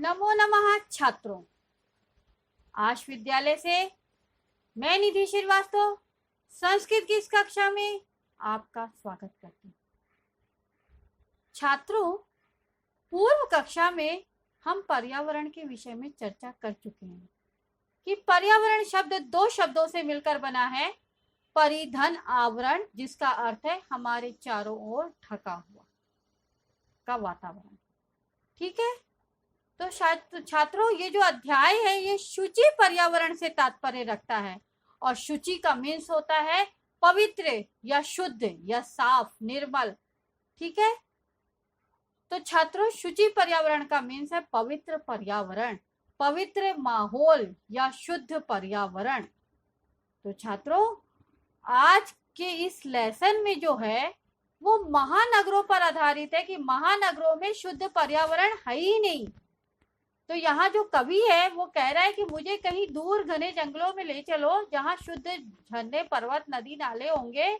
नमो नमः छात्रों। आज विद्यालय से मैं निधि श्रीवास्तव संस्कृत की इस कक्षा में आपका स्वागत करती हूँ। छात्रों, पूर्व कक्षा में हम पर्यावरण के विषय में चर्चा कर चुके हैं कि पर्यावरण शब्द दो शब्दों से मिलकर बना है। परिधन आवरण, जिसका अर्थ है हमारे चारों ओर ढका हुआ का वातावरण। ठीक है, तो छात्रों, ये जो अध्याय है ये शुचि पर्यावरण से तात्पर्य रखता है और शुचि का मीन्स होता है पवित्र या शुद्ध या साफ, निर्मल। ठीक है, तो छात्रों, शुचि पर्यावरण का मीन्स है पवित्र पर्यावरण, पवित्र माहौल या शुद्ध पर्यावरण। तो छात्रों, आज के इस लेसन में जो है वो महानगरों पर आधारित है कि महानगरों में शुद्ध पर्यावरण है ही नहीं। तो यहाँ जो कवि है वो कह रहा है कि मुझे कहीं दूर घने जंगलों में ले चलो जहाँ शुद्ध झरने, पर्वत, नदी, नाले होंगे,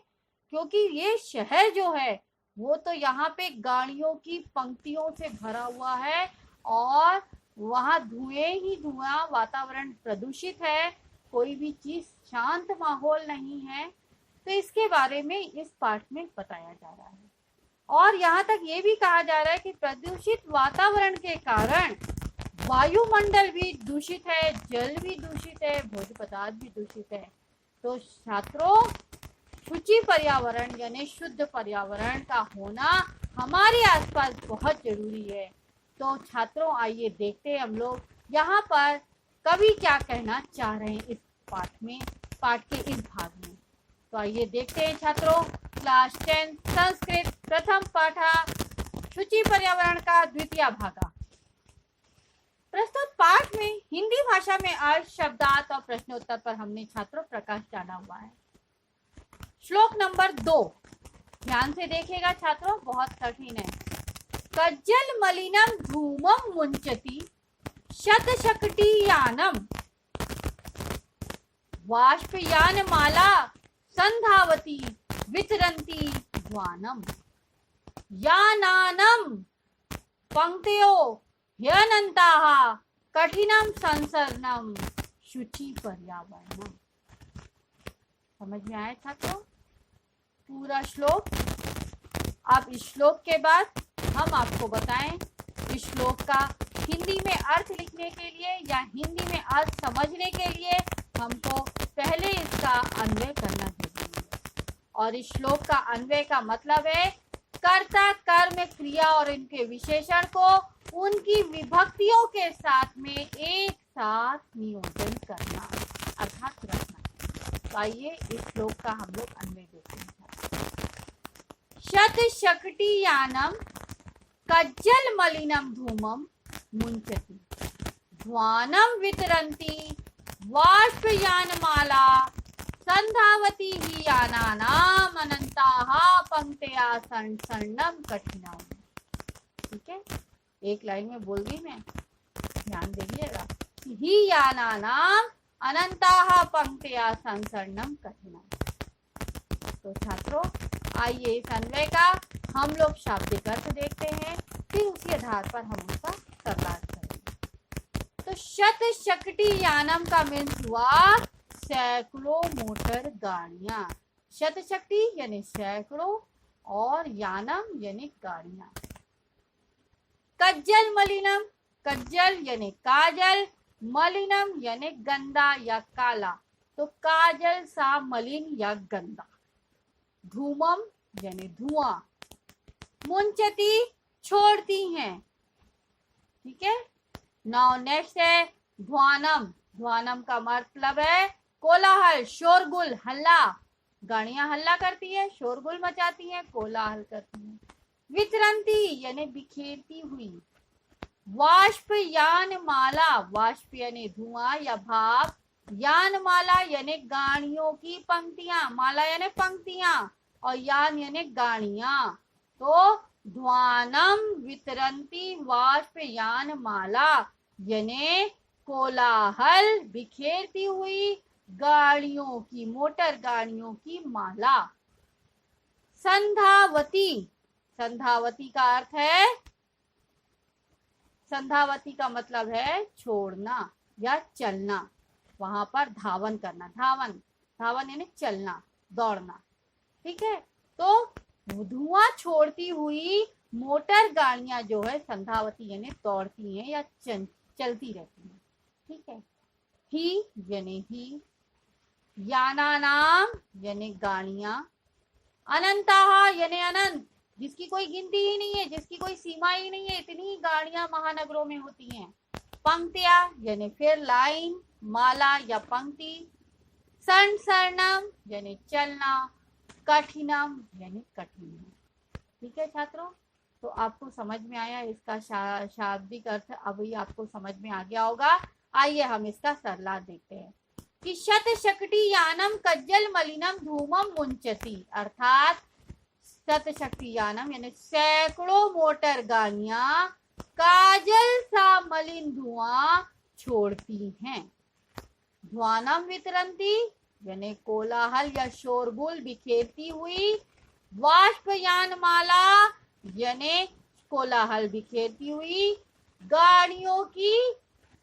क्योंकि ये शहर जो है वो तो यहाँ पे गाड़ियों की पंक्तियों से भरा हुआ है और वहाँ धुएं ही धुआं, वातावरण प्रदूषित है, कोई भी चीज शांत माहौल नहीं है। तो इसके बारे में इस पाठ में बताया जा रहा है और यहाँ तक ये भी कहा जा रहा है कि प्रदूषित वातावरण के कारण वायुमंडल भी दूषित है, जल भी दूषित है, भोज्य पदार्थ भी दूषित है। तो छात्रों, शुचि पर्यावरण यानी शुद्ध पर्यावरण का होना हमारे आसपास बहुत जरूरी है। तो छात्रों, आइए देखते हैं हम लोग यहाँ पर कवि क्या कहना चाह रहे हैं इस पाठ के इस भाग में। तो आइए देखते हैं छात्रों, क्लास 10 संस्कृत प्रथम पाठा शुचि पर्यावरण का द्वितीय भागा। प्रस्तुत पाठ में हिंदी भाषा में अर्थ, शब्दार्थ और प्रश्नोत्तर पर हमने छात्रों प्रकाश डाला हुआ है। श्लोक नंबर 2 ध्यान से देखिएगा छात्रों, बहुत कठिन है। कज्जल मलिनम धूमम मुंचति शतशकटीयानम वाष्पयान माला संधावती वितरन्ति ध्वानम यानानम पंक्तयो ह्यनन्ताः कठिनम संसरणम शुचि पर्यावरणम। समझ में आया छात्रों पूरा श्लोक? अब इस श्लोक के बाद हम आपको बताएं इस श्लोक का हिंदी में अर्थ लिखने के लिए या हिंदी में अर्थ समझने के लिए हमको पहले इसका अन्वय करना जरूरी है। और इस श्लोक का अन्वय का मतलब है कर्ता, कर्म, क्रिया और इनके विशेषण को उनकी विभक्तियों के साथ में एक साथ नियोजन करना अर्थात रखना। तो आइए इस श्लोक का हम लोग अन्वय देखते हैं। शतशकटीयानम कज्जल मलिनम धूमम मुंचति ध्वानम वितरन्ति वाष्पयानमाला संधावती ही यानानाम अनंताः पंक्तया संसरणम कठिनम। ठीक है, एक लाइन में बोल दी मैं, ध्यान दीजिएगा। ही यानानाम अनंताः पंक्तया संसरणम कठिनम। तो छात्रों, आइए इस अन्वय का हम लोग शाब्दिक अर्थ देखते हैं, फिर उसी आधार पर हम उसका सरलार्थ करेंगे। तो शतशकटीयानम का मीन्स हुआ सैकड़ों मोटर गाड़ियां। शतशक्ति यानी सैकड़ों और यानम यानी गाड़ियां। कज्जल मलिनम, कज्जल यानी काजल, मलिनम यानी गंदा या काला, तो काजल सा मलिन या गंदा। धूमम यानी धुआं, मुंचती छोड़ती हैं। ठीक है, नाउ नेक्स्ट है ध्वानम। ध्वानम का मतलब है कोलाहल, शोरगुल, हल्ला। गाड़ियां हल्ला करती है, शोरगुल मचाती हैं, कोलाहल करती हैं। वितरन्ति यानी बिखेरती हुई। वाष्पयान माला, वाष्प यानी धुआं या भाप, यान माला यानी गाड़ियों की पंक्तियां, माला यानी पंक्तियां और यान यानी गाड़ियां। तो ध्वानम वितरन्ति वाष्पयान माला यानी कोलाहल, बिखेरती हुई गाड़ियों की, मोटर गाड़ियों की माला। संधावती, संधावती का अर्थ है संधावती का मतलब है छोड़ना या चलना, वहां पर धावन करना, धावन धावन यानी चलना, दौड़ना। ठीक है, तो धुआं छोड़ती हुई मोटर गाड़ियां जो है संधावती यानी दौड़ती हैं या चलती रहती हैं। ठीक है, ही यानी ही, यानानाम यानी गाड़ियां, अनंताहा यानी अनंत, जिसकी कोई गिनती ही नहीं है, जिसकी कोई सीमा ही नहीं है, इतनी गाड़ियां महानगरों में होती हैं। पंक्तिया यानी फिर लाइन, माला या पंक्ति, संसरणम यानी चलना, कठिनम यानी कठिन। ठीक है छात्रों, तो आपको समझ में आया इसका शाब्दिक अर्थ, अभी आपको समझ में आ गया होगा। आइए हम इसका सरला देखते हैं कि शत शकटी यानम कज्जल मलिनम धूमम मुंचती, अर्थात शत शक्ति यानम यानी सैकड़ों मोटर गाड़ियां काजल सा मलिन धुआं छोड़ती हैं। ध्वानम वितरंती यानी कोलाहल या शोरगुल बिखेरती हुई, वाष्पयान माला यानी कोलाहल बिखेरती हुई, गाड़ियों की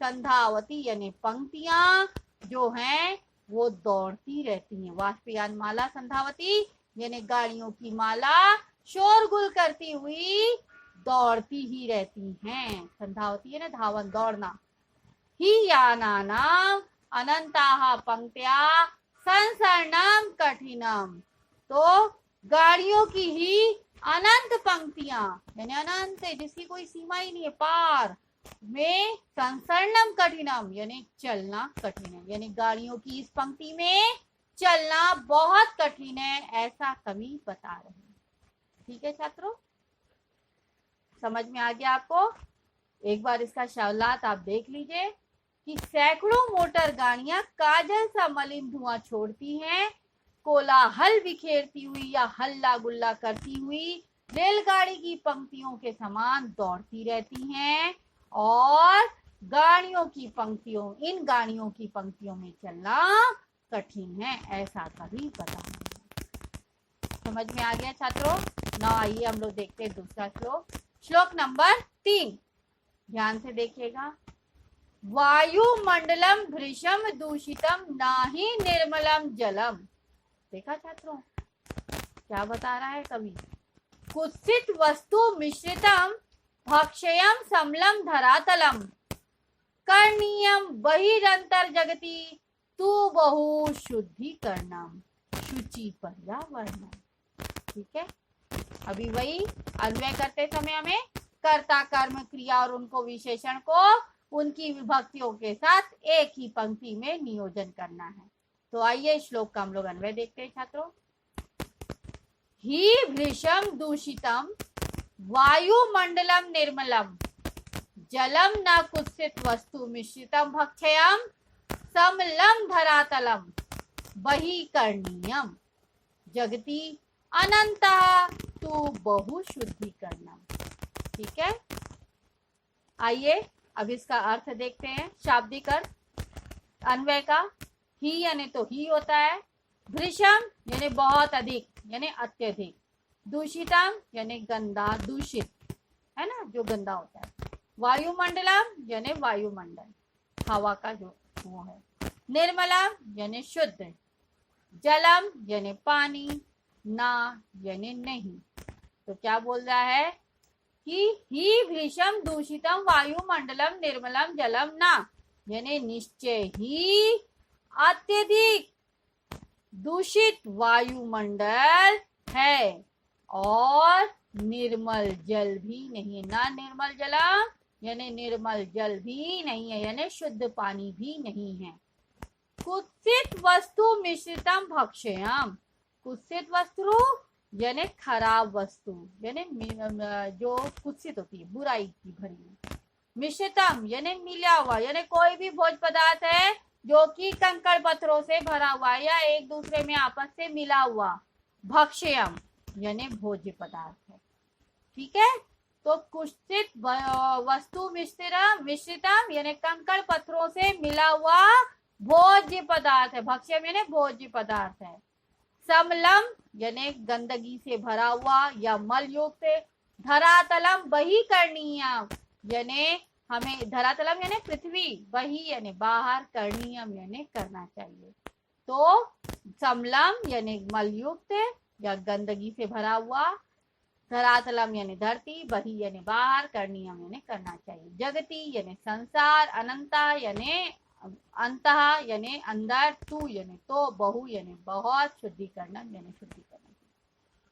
संधावती यानी पंक्तियां जो हैं वो दौड़ती रहती हैं। वाष्पयान माला संधावती यानी गाड़ियों की माला शोरगुल करती हुई दौड़ती ही रहती हैं। संधावती है ना धावन, दौड़ना। ही यानानाम अनंताहा पंक्त्या संसरणम कठिनम, तो गाड़ियों की ही अनंत पंक्तियां यानी अनंत जिसकी कोई सीमा ही नहीं है, पार में, संसरणम कठिनम यानी चलना कठिन है, यानी गाड़ियों की इस पंक्ति में चलना बहुत कठिन है, ऐसा कवि बता रहे हैं। ठीक है छात्रों, समझ में आ गया आपको? एक बार इसका शब्दार्थ आप देख लीजिए कि सैकड़ों मोटर गाड़ियां काजल सा मलिन धुआं छोड़ती हैं, कोलाहल बिखेरती हुई या हल्ला गुल्ला करती हुई रेलगाड़ी की पंक्तियों के समान दौड़ती रहती हैं, और गाड़ियों की पंक्तियों, इन गाड़ियों की पंक्तियों में चलना कठिन है, ऐसा कभी बता। समझ में आ गया छात्रों? ना आइए हम लोग देखते हैं दूसरा श्लोक, श्लोक नंबर 3, ध्यान से देखिएगा। वायुमंडलम भृशम दूषितम नाही निर्मलम जलम। देखा छात्रों क्या बता रहा है कवि? कुत्सित वस्तु मिश्रितम भक्षयम समलम धरातलम करणीयम बहिरंतर जगति तू बहु शुद्धिकरणम शुचि पर्यावरणम। ठीक है, अभी वही अन्वय करते समय हमें कर्ता कर्म क्रिया और उनको विशेषण को उनकी विभक्तियों के साथ एक ही पंक्ति में नियोजन करना है। तो आइए श्लोक का हम लोग अन्वय देखते हैं छात्रों। ही भृशम दूषितम वायुमंडलम निर्मलम जलम न कुत्सित वस्तु मिश्रितम भक्षयम समलम धरातलम बहिकरणीयम जगति अनंतः तू बहुशुद्धिकरणम। ठीक है, आइए अब इसका अर्थ देखते हैं, शाब्दिक अर्थ अन्वय का। ही यानी तो ही होता है, भृशम यानी बहुत अधिक यानी अत्यधिक, दूषितम यानी गंदा, दूषित है ना, जो गंदा होता है, वायुमंडलम यानी वायुमंडल, हवा का जो वो है, निर्मलम यानी शुद्ध, जलम यानी पानी, ना यानी नहीं। तो क्या बोल रहा है कि ही भृशम दूषितम वायुमंडलम निर्मलम जलम ना, यानी निश्चय ही अत्यधिक दूषित वायुमंडल है और निर्मल जल भी नहीं है, ना निर्मल जलम यानी निर्मल जल भी नहीं है, यानी शुद्ध पानी भी नहीं है। कुत्सित वस्तु मिश्रितम भक्षयम, कुत्सित वस्तु यानी खराब वस्तु, यानी जो कुत्सित होती है, बुराई की भरी। मिश्रितम यानी मिला हुआ, यानी कोई भी भोज्य पदार्थ है जो कि कंकड़ पत्थरों से भरा हुआ या एक दूसरे में आपस से मिला हुआ। भक्ष्यम यानी भोज्य पदार्थ है। ठीक है, तो कुत्सित वस्तु मिश्रितम यानी कंकड़ पत्थरों से मिला हुआ भोज्य पदार्थ है, भक्ष्यम यानी भोज्य पदार्थ है। समलम यानी गंदगी से भरा हुआ या मल युक्त, धरातलम बहिकरणीय यानी हमें धरातलम यानी पृथ्वी, बही यानी बाहर, करणीयम यानी करना चाहिए। तो समलम यानी मलयुक्त या गंदगी से भरा हुआ, धरातलम यानी धरती, बही यानी बाहर, करणीयम यानी करना चाहिए। जगती यानी संसार, अनंता यानी अंतः यानी अंदर, तू यानी तो, बहु यानी बहुत, शुद्धिकरणम यानी शुद्धिकरण।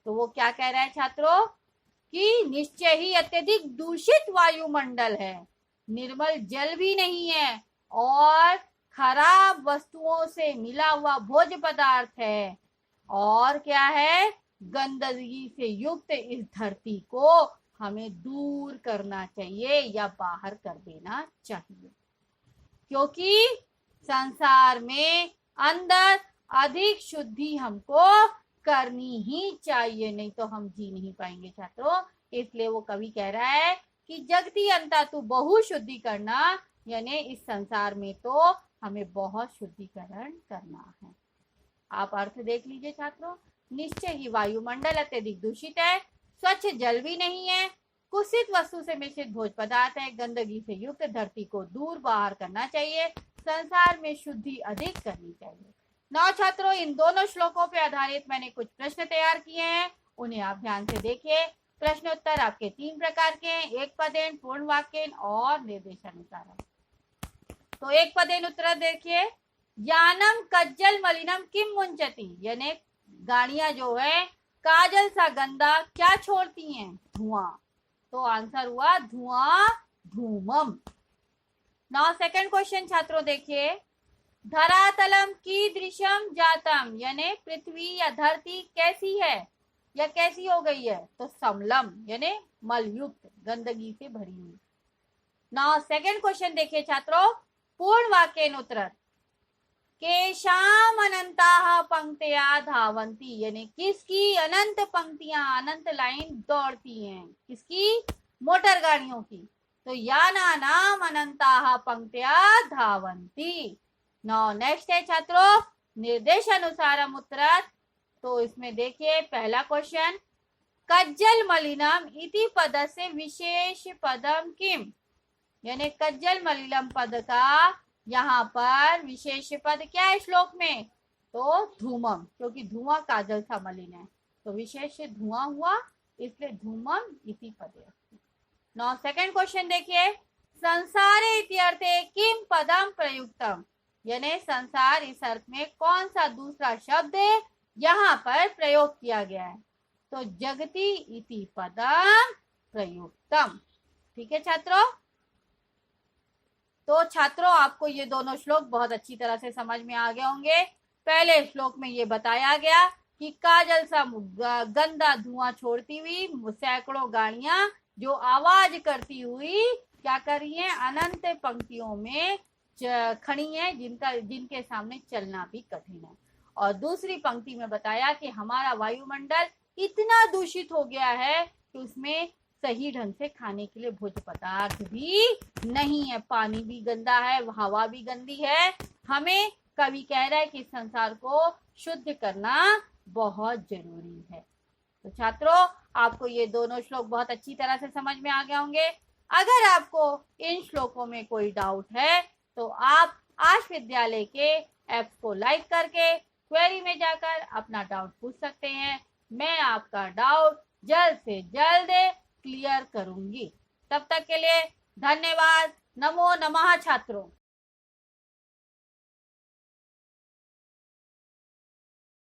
तो वो क्या कह रहा है छात्रों कि निश्चय ही अत्यधिक दूषित वायुमंडल है, निर्मल जल भी नहीं है और खराब वस्तुओं से मिला हुआ भोज्य पदार्थ है, और क्या है, गंदगी से युक्त इस धरती को हमें दूर करना चाहिए या बाहर कर देना चाहिए, क्योंकि संसार में अंदर अधिक शुद्धि हमको करनी ही चाहिए, नहीं तो हम जी नहीं पाएंगे छात्रों। इसलिए वो कवि कह रहा है कि जगती अंता तू बहु शुद्धि करना, यानी इस संसार में तो हमें बहुत शुद्धिकरण करना है। आप अर्थ देख लीजिए छात्रों। निश्चय ही वायुमंडल अत्यधिक दूषित है, स्वच्छ जल भी नहीं है, कुत्सित वस्तु से मिश्रित भोज्य पदार्थ है, गंदगी से युक्त धरती को दूर बाहर करना चाहिए, संसार में शुद्धि अधिक करनी चाहिए। नौ छात्रों, इन दोनों श्लोकों पर आधारित मैंने कुछ प्रश्न तैयार किए हैं, उन्हें आप ध्यान से देखिए। प्रश्नोत्तर आपके 3 प्रकार के हैं, एक पदेन, पूर्ण वाक्यन और निर्देशानुसार। तो एक पदेन उत्तर देखिए। यानम कज्जल मलिनम किम मुंचती, यानी गाड़ियां जो है काजल सा गंदा क्या छोड़ती हैं, धुआं। तो आंसर हुआ धुआं, धूमम। नाउ सेकंड क्वेश्चन छात्रों देखिए। धरातलम की दृश्यम जातम, यानी पृथ्वी या धरती कैसी है या कैसी हो गई है, तो समलम यानी मलयुक्त, गंदगी से भरी हुई। नाउ सेकंड क्वेश्चन देखिए छात्रों, पूर्ण वाक्यन उत्तर। केशाम अनंता पंक्तिया धावंती, यानी किसकी अनंत पंक्तियां, अनंत लाइन दौड़ती हैं, किसकी, मोटर गाड़ियों की। तो याना नाम अनंता पंक्तिया धावंती। नाउ नेक्स्ट है छात्रों, निर्देशानुसारम उत्तर। तो इसमें देखिए पहला क्वेश्चन, कज्जल मलिनम इति पद से विशेष पदम किम, यानी कज्जल मलिनम पद का यहाँ पर विशेष पद क्या है श्लोक में, तो धूमम, क्योंकि धुआं काजल सा मलिन है, तो विशेष धुआं हुआ, इसलिए धूमम इति पदे। नाउ सेकंड क्वेश्चन देखिए। संसारे इति अर्थे किम पदम प्रयुक्तम, यानी संसार इस अर्थ में कौन सा दूसरा शब्द यहाँ पर प्रयोग किया गया है, तो जगती इति पदम प्रयुक्तम। ठीक है छात्रों। तो छात्रों आपको ये दोनों श्लोक बहुत अच्छी तरह से समझ में आ गए होंगे। पहले श्लोक में ये बताया गया कि काजल सा गंदा धुआं छोड़ती हुई सैकड़ों गाड़ियां जो आवाज करती हुई क्या कर रही हैं, अनंत पंक्तियों में खड़ी हैं, जिनके सामने चलना भी कठिन है। और दूसरी पंक्ति में बताया कि हमारा वायुमंडल इतना दूषित हो गया है कि उसमें सही ढंग से खाने के लिए भोज्य पदार्थ भी नहीं है, पानी भी गंदा है, हवा भी गंदी है। हमें कवि कह रहा है कि संसार को शुद्ध करना बहुत जरूरी है। तो छात्रों आपको ये दोनों श्लोक बहुत अच्छी तरह से समझ में आ गए होंगे। अगर आपको इन श्लोकों में कोई डाउट है तो आप आश विद्यालय के ऐप को लाइक करके क्वेरी में जाकर अपना डाउट पूछ सकते हैं। मैं आपका डाउट जल्द से जल्द क्लियर करूंगी। तब तक के लिए धन्यवाद। नमो नमः छात्रों।